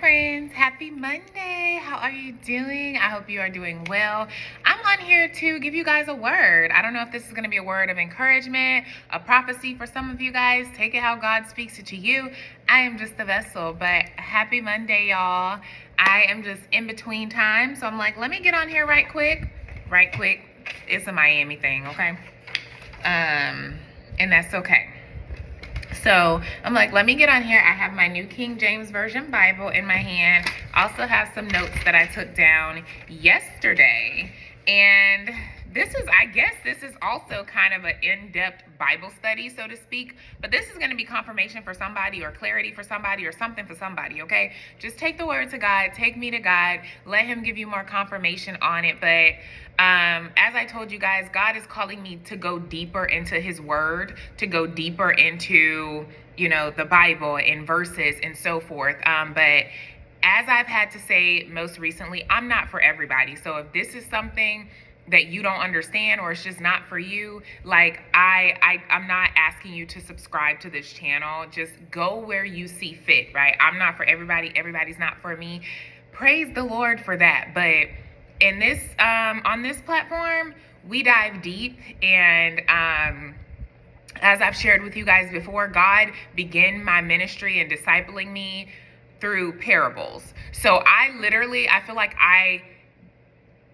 friends, happy Monday. How are you doing? I hope you are doing well. I'm on here to give you guys a word. I don't know if this is going to be a word of encouragement, a prophecy for some of you guys. Take it how God speaks it to you. I am just the vessel, but happy Monday, y'all. I am just in between time, so I'm like, let me get on here right quick. It's a Miami thing, okay? And that's okay. So I'm like, let me get on here. I have my New King James Version Bible in my hand. Also have some notes that I took down yesterday. And this is also kind of an in-depth Bible study, so to speak. But this is going to be confirmation for somebody, or clarity for somebody, or something for somebody, okay? Just take the word to God. Take me to God. Let him give you more confirmation on it. But as I told you guys, God is calling me to go deeper into his word, to go deeper into, the Bible and verses and so forth. But as I've had to say most recently, I'm not for everybody. So if this is something that you don't understand, or it's just not for you, like I'm not asking you to subscribe to this channel. Just go where you see fit, right? I'm not for everybody. Everybody's not for me. Praise the Lord for that. But in this, on this platform, we dive deep, and as I've shared with you guys before, God began my ministry and discipling me through parables. So I feel like I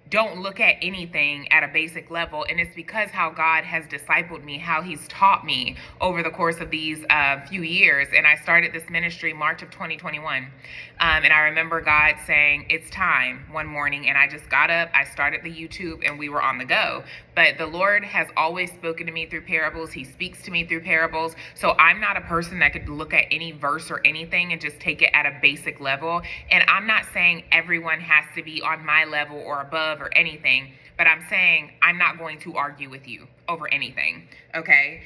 don't look at anything at a basic level, and it's because how God has discipled me, how he's taught me over the course of these few years. And I started this ministry March of 2021, and I remember God saying, it's time, one morning, and I just got up, I started the YouTube, and we were on the go. But the Lord has always spoken to me through parables. He speaks to me through parables. So I'm not a person that could look at any verse or anything and just take it at a basic level. And I'm not saying everyone has to be on my level or above or anything, but I'm saying I'm not going to argue with you over anything, okay?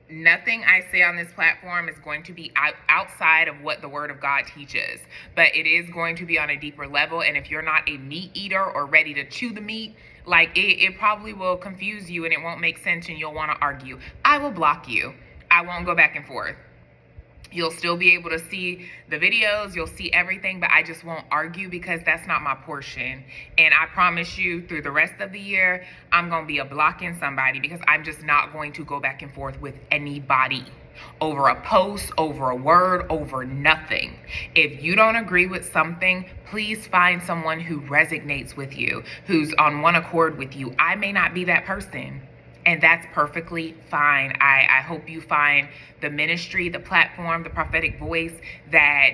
Nothing I say on this platform is going to be outside of what the Word of God teaches, but it is going to be on a deeper level. And if you're not a meat eater or ready to chew the meat, like it probably will confuse you and it won't make sense, and you'll want to argue. I will block you. I won't go back and forth. You'll still be able to see the videos, you'll see everything, but I just won't argue, because that's not my portion. And I promise you, through the rest of the year, I'm going to be blocking somebody, because I'm just not going to go back and forth with anybody over a post, over a word, over nothing. If you don't agree with something, please find someone who resonates with you, who's on one accord with you. I may not be that person, and that's perfectly fine. I hope you find the ministry, the platform, the prophetic voice that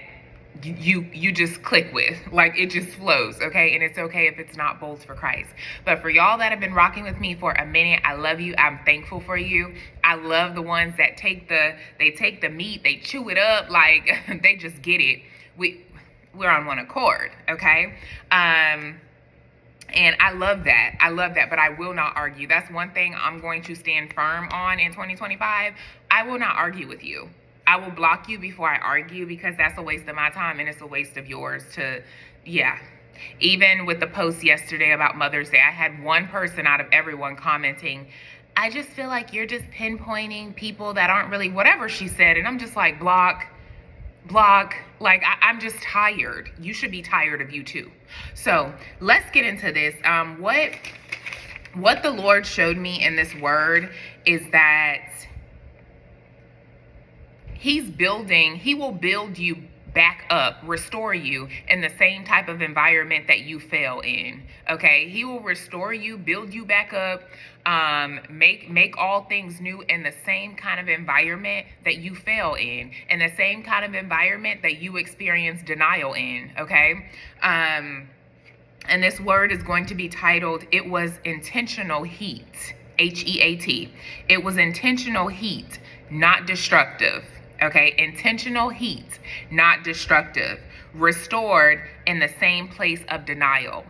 you just click with. Like, it just flows, okay? And it's okay if it's not both for Christ. But for y'all that have been rocking with me for a minute, I love you. I'm thankful for you. I love the ones that take the meat, they chew it up, like they just get it. We're on one accord, okay? And I love that, but I will not argue. That's one thing I'm going to stand firm on in 2025. I will not argue with you. I will block you before I argue, because that's a waste of my time, and it's a waste of yours Even with the post yesterday about Mother's Day, I had one person out of everyone commenting, I just feel like you're just pinpointing people that aren't really whatever she said. And I'm just like, block. Like, I'm just tired. You should be tired of you too. So let's get into this. What the Lord showed me in this word is that he will build you back up, restore you in the same type of environment that you fell in, okay? He will restore you, build you back up, make all things new in the same kind of environment that you fell in the same kind of environment that you experienced denial in, okay? And this word is going to be titled, It Was Intentional Heat, H-E-A-T. It was intentional heat, not destructive. Okay, intentional heat, not destructive. Restored in the same place of denial.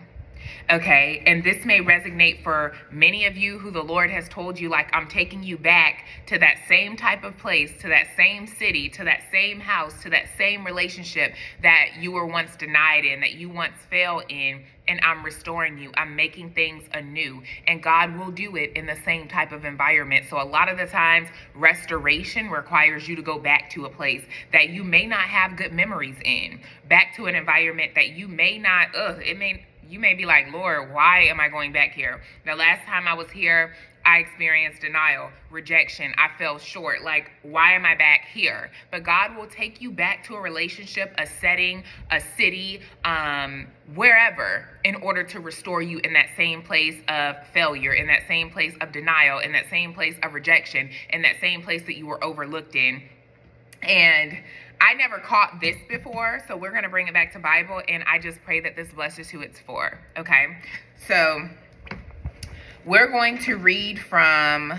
Okay, and this may resonate for many of you who the Lord has told you, like, I'm taking you back to that same type of place, to that same city, to that same house, to that same relationship that you were once denied in, that you once fell in, and I'm restoring you. I'm making things anew, and God will do it in the same type of environment. So a lot of the times, restoration requires you to go back to a place that you may not have good memories in, back to an environment that you may not, you may be like, Lord, why am I going back here? The last time I was here, I experienced denial, rejection. I fell short. Like, why am I back here? But God will take you back to a relationship, a setting, a city, wherever, in order to restore you in that same place of failure, in that same place of denial, in that same place of rejection, in that same place that you were overlooked in. And I never caught this before, so we're going to bring it back to Bible, and I just pray that this blesses who it's for, okay? So we're going to read from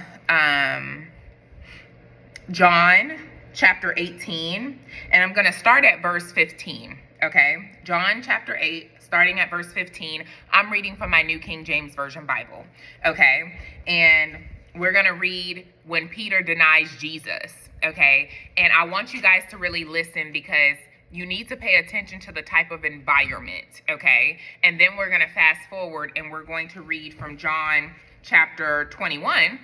John chapter 18, and I'm going to start at verse 15, okay? John chapter 8, starting at verse 15. I'm reading from my New King James Version Bible, okay? And we're going to read when Peter denies Jesus. Okay, and I want you guys to really listen, because you need to pay attention to the type of environment, okay? And then we're going to fast forward, and we're going to read from John chapter 21,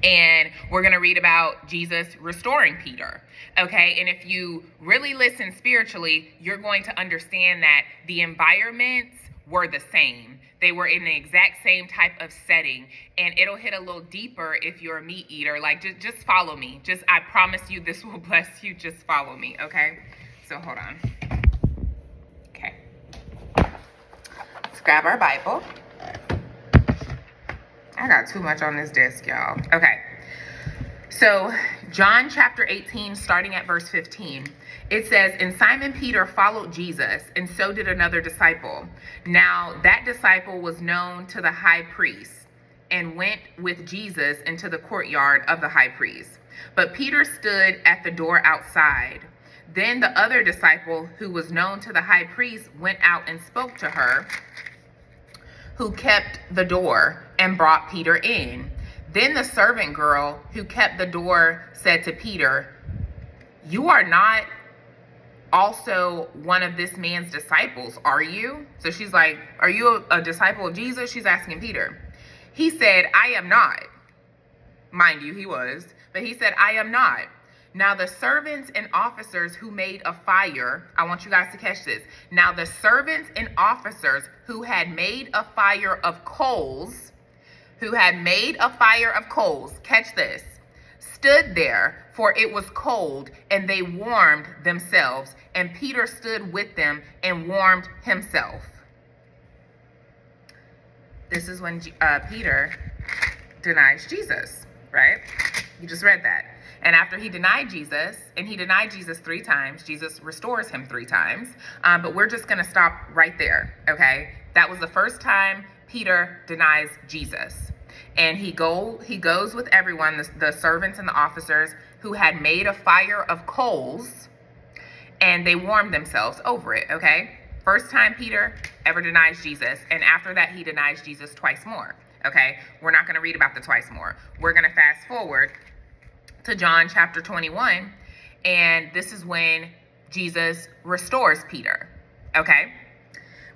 and we're going to read about Jesus restoring Peter, okay? And if you really listen spiritually, you're going to understand that the environments were the same. They were in the exact same type of setting, and it'll hit a little deeper if you're a meat eater. Like, just follow me. I promise you this will bless you. Just follow me, okay? So hold on. Okay. Let's grab our Bible. I got too much on this desk, y'all. Okay. So John chapter 18, starting at verse 15, it says, "And Simon Peter followed Jesus, and so did another disciple. Now that disciple was known to the high priest, and went with Jesus into the courtyard of the high priest. But Peter stood at the door outside. Then the other disciple, who was known to the high priest, went out and spoke to her, who kept the door, and brought Peter in. Then the servant girl who kept the door said to Peter, 'You are not also one of this man's disciples, are you?' So she's like, 'Are you a disciple of Jesus?' She's asking Peter. He said, 'I am not.' Mind you, he was. But he said, 'I am not.' Now the servants and officers who made a fire," I want you guys to catch this. Now the servants and officers who had made a fire of coals, catch this, stood there, for it was cold, and they warmed themselves. And Peter stood with them and warmed himself." This is when Peter denies Jesus, right? You just read that. And after he denied Jesus, and he denied Jesus 3 times, Jesus restores him 3 times. But we're just going to stop right there, okay? That was the first time Peter denies Jesus. And he goes with everyone, the servants and the officers, who had made a fire of coals, and they warmed themselves over it, okay? First time Peter ever denies Jesus, and after that he denies Jesus twice more, okay? We're not going to read about the twice more. We're going to fast forward to John chapter 21, and this is when Jesus restores Peter, okay?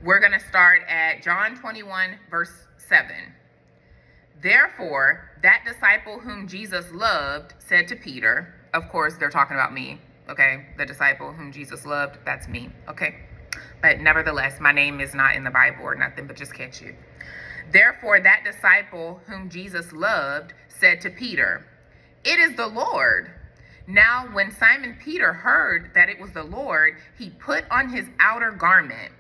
We're going to start at John 21, verse 7. "Therefore, that disciple whom Jesus loved said to Peter," of course, they're talking about me, okay? The disciple whom Jesus loved, that's me, okay? But nevertheless, my name is not in the Bible or nothing, but just catch you. "Therefore, that disciple whom Jesus loved said to Peter, 'It is the Lord.' Now, when Simon Peter heard that it was the Lord, he put on his outer garment,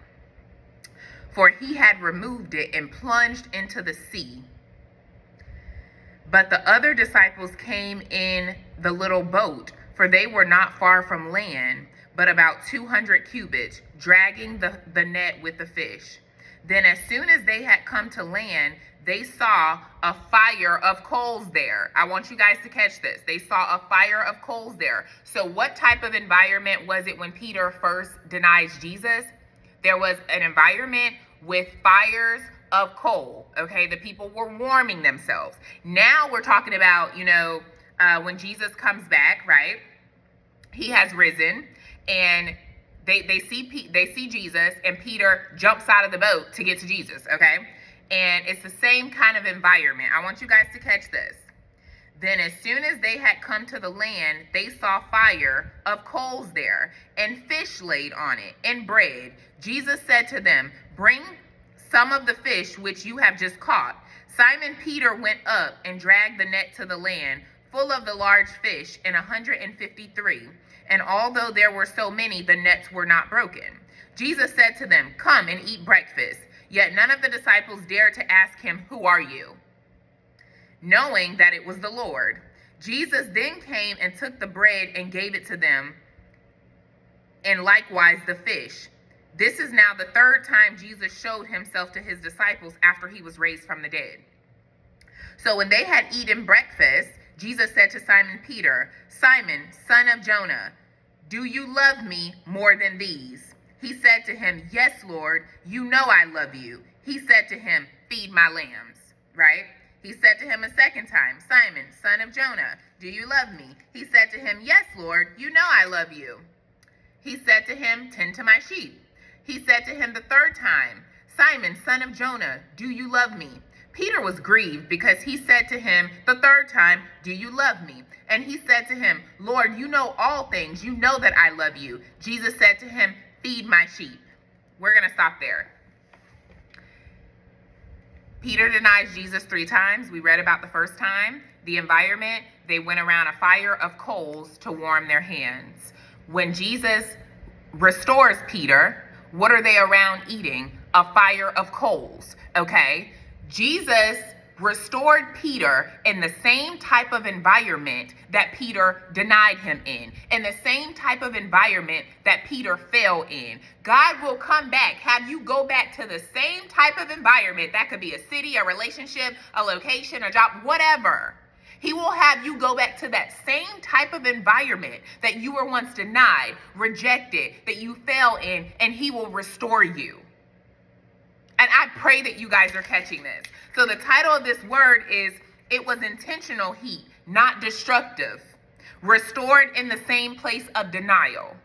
for he had removed it, and plunged into the sea. But the other disciples came in the little boat, for they were not far from land, but about 200 cubits, dragging the net with the fish. Then as soon as they had come to land, they saw a fire of coals there." I want you guys to catch this. They saw a fire of coals there. So what type of environment was it when Peter first denies Jesus? There was an environment with fires of coal. Okay, the people were warming themselves. Now we're talking about, when Jesus comes back, right? He has risen, and they see Jesus, and Peter jumps out of the boat to get to Jesus. Okay, and it's the same kind of environment. I want you guys to catch this. Then as soon as they had come to the land, they saw fire of coals there, and fish laid on it, and bread. Jesus said to them, "Bring some of the fish which you have just caught." Simon Peter went up and dragged the net to the land, full of the large fish, and 153. And although there were so many, the nets were not broken. Jesus said to them, "Come and eat breakfast." Yet none of the disciples dared to ask him, "Who are you?" knowing that it was the Lord. Jesus then came and took the bread and gave it to them, and likewise the fish. This is now the third time Jesus showed himself to his disciples after he was raised from the dead. So when they had eaten breakfast, Jesus said to Simon Peter, "Simon, son of Jonah, do you love me more than these?" He said to him, "Yes, Lord, you know I love you." He said to him, "Feed my lambs," right? He said to him a second time, "Simon, son of Jonah, do you love me?" He said to him, "Yes, Lord, you know I love you." He said to him, "Tend to my sheep." He said to him the third time, "Simon, son of Jonah, do you love me?" Peter was grieved because he said to him the third time, "Do you love me?" And he said to him, "Lord, you know all things. You know that I love you." Jesus said to him, "Feed my sheep." We're going to stop there. Peter denies Jesus 3 times. We read about the first time. The environment, they went around a fire of coals to warm their hands. When Jesus restores Peter, what are they around eating? A fire of coals, okay? Jesus restored Peter in the same type of environment that Peter denied him in the same type of environment that Peter fell in. God will come back, have you go back to the same type of environment. That could be a city, a relationship, a location, a job, whatever. He will have you go back to that same type of environment that you were once denied, rejected, that you fell in, and he will restore you. And I pray that you guys are catching this. So the title of this word is, it was intentional heat, not destructive. Restored in the same place of denial.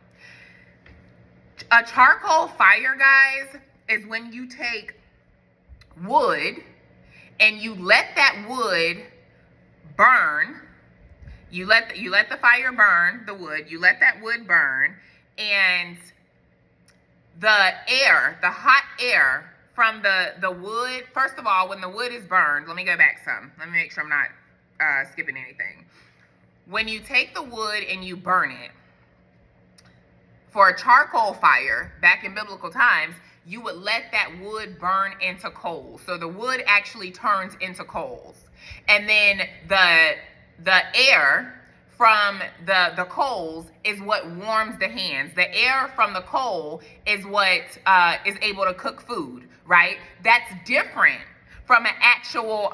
A charcoal fire, guys, is when you take wood and you let that wood burn. You let the fire burn, the wood. You let that wood burn, and the air, the hot air from the wood, first of all, when the wood is burned, let me go back some. Let me make sure I'm not skipping anything. When you take the wood and you burn it, for a charcoal fire, back in biblical times, you would let that wood burn into coals. So the wood actually turns into coals. And then the air from the coals is what warms the hands. The air from the coal is what is able to cook food, right? That's different from an actual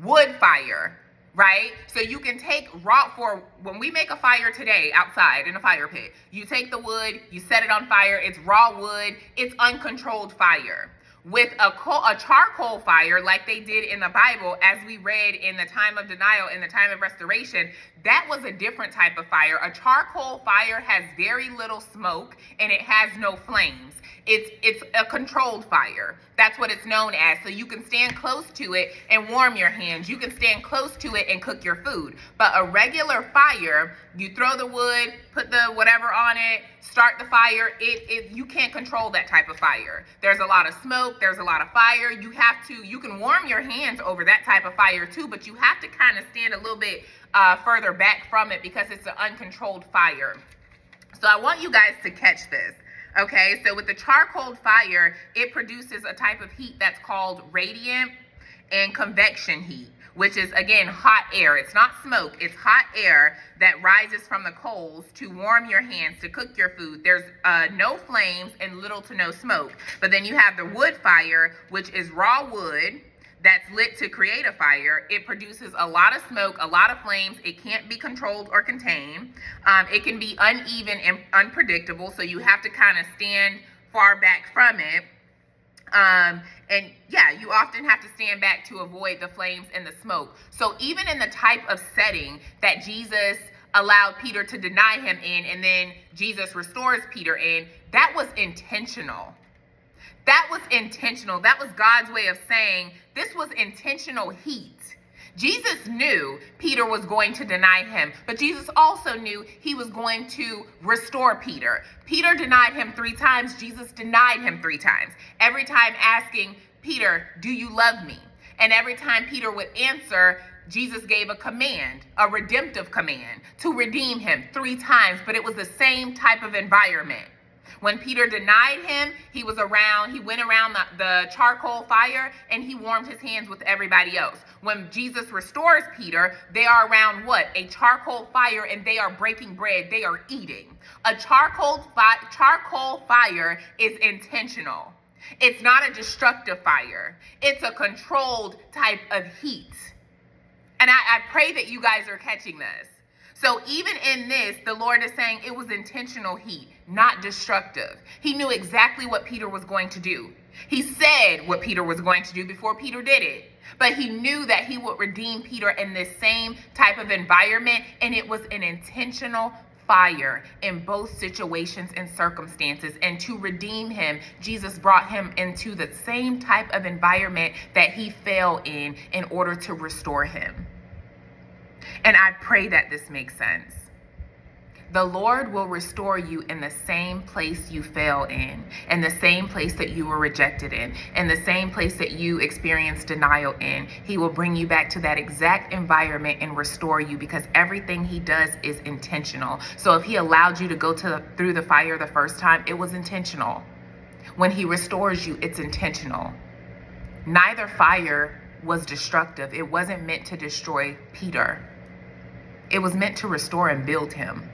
wood fire, right? So you can take when we make a fire today outside in a fire pit, you take the wood, you set it on fire, it's raw wood, it's uncontrolled fire. With a charcoal fire, like they did in the Bible, as we read in the time of denial, in the time of restoration, that was a different type of fire. A charcoal fire has very little smoke and it has no flames. It's a controlled fire. That's what it's known as. So you can stand close to it and warm your hands. You can stand close to it and cook your food. But a regular fire, you throw the wood, put the whatever on it, start the fire. You can't control that type of fire. There's a lot of smoke. There's a lot of fire. You can warm your hands over that type of fire too, but you have to kind of stand a little bit further back from it because it's an uncontrolled fire. So I want you guys to catch this. Okay, so with the charcoal fire, it produces a type of heat that's called radiant and convection heat, which is, again, hot air. It's not smoke, it's hot air that rises from the coals to warm your hands, to cook your food. There's no flames and little to no smoke. But then you have the wood fire, which is raw wood that's lit to create a fire. It produces a lot of smoke, a lot of flames. It can't be controlled or contained. It can be uneven and unpredictable, so you have to kind of stand far back from it. And yeah, you often have to stand back to avoid the flames and the smoke. So even in the type of setting that Jesus allowed Peter to deny him in, and then Jesus restores Peter in, that was intentional. That was intentional. That was God's way of saying this was intentional heat. Jesus knew Peter was going to deny him, but Jesus also knew he was going to restore Peter. Peter denied him 3 times. Jesus denied him 3 times. Every time asking Peter, do you love me? And every time Peter would answer, Jesus gave a command, a redemptive command to redeem him 3 times, but it was the same type of environment. When Peter denied him, he went around the charcoal fire and he warmed his hands with everybody else. When Jesus restores Peter, they are around what? A charcoal fire, and they are breaking bread. They are eating. A charcoal fire is intentional. It's not a destructive fire. It's a controlled type of heat. And I pray that you guys are catching this. So even in this, the Lord is saying it was intentional heat, not destructive. He knew exactly what Peter was going to do. He said what Peter was going to do before Peter did it. But he knew that he would redeem Peter in this same type of environment, and it was an intentional fire in both situations and circumstances. And to redeem him, Jesus brought him into the same type of environment that he fell in order to restore him. And I pray that this makes sense. The Lord will restore you in the same place you fell in the same place that you were rejected in the same place that you experienced denial in. He will bring you back to that exact environment and restore you, because everything he does is intentional. So if he allowed you to go through the fire the first time, it was intentional. When he restores you, it's intentional. Neither fire was destructive. It wasn't meant to destroy Peter. It was meant to restore and build him.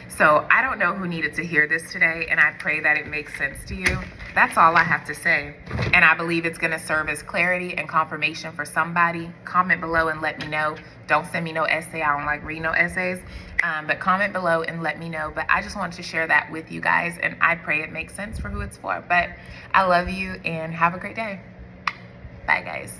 So I don't know who needed to hear this today, and I pray that it makes sense to you. That's all I have to say. And I believe it's going to serve as clarity and confirmation for somebody. Comment below and let me know. Don't send me no essay. I don't like reading no essays. But comment below and let me know. But I just wanted to share that with you guys, and I pray it makes sense for who it's for. But I love you and have a great day. Bye, guys.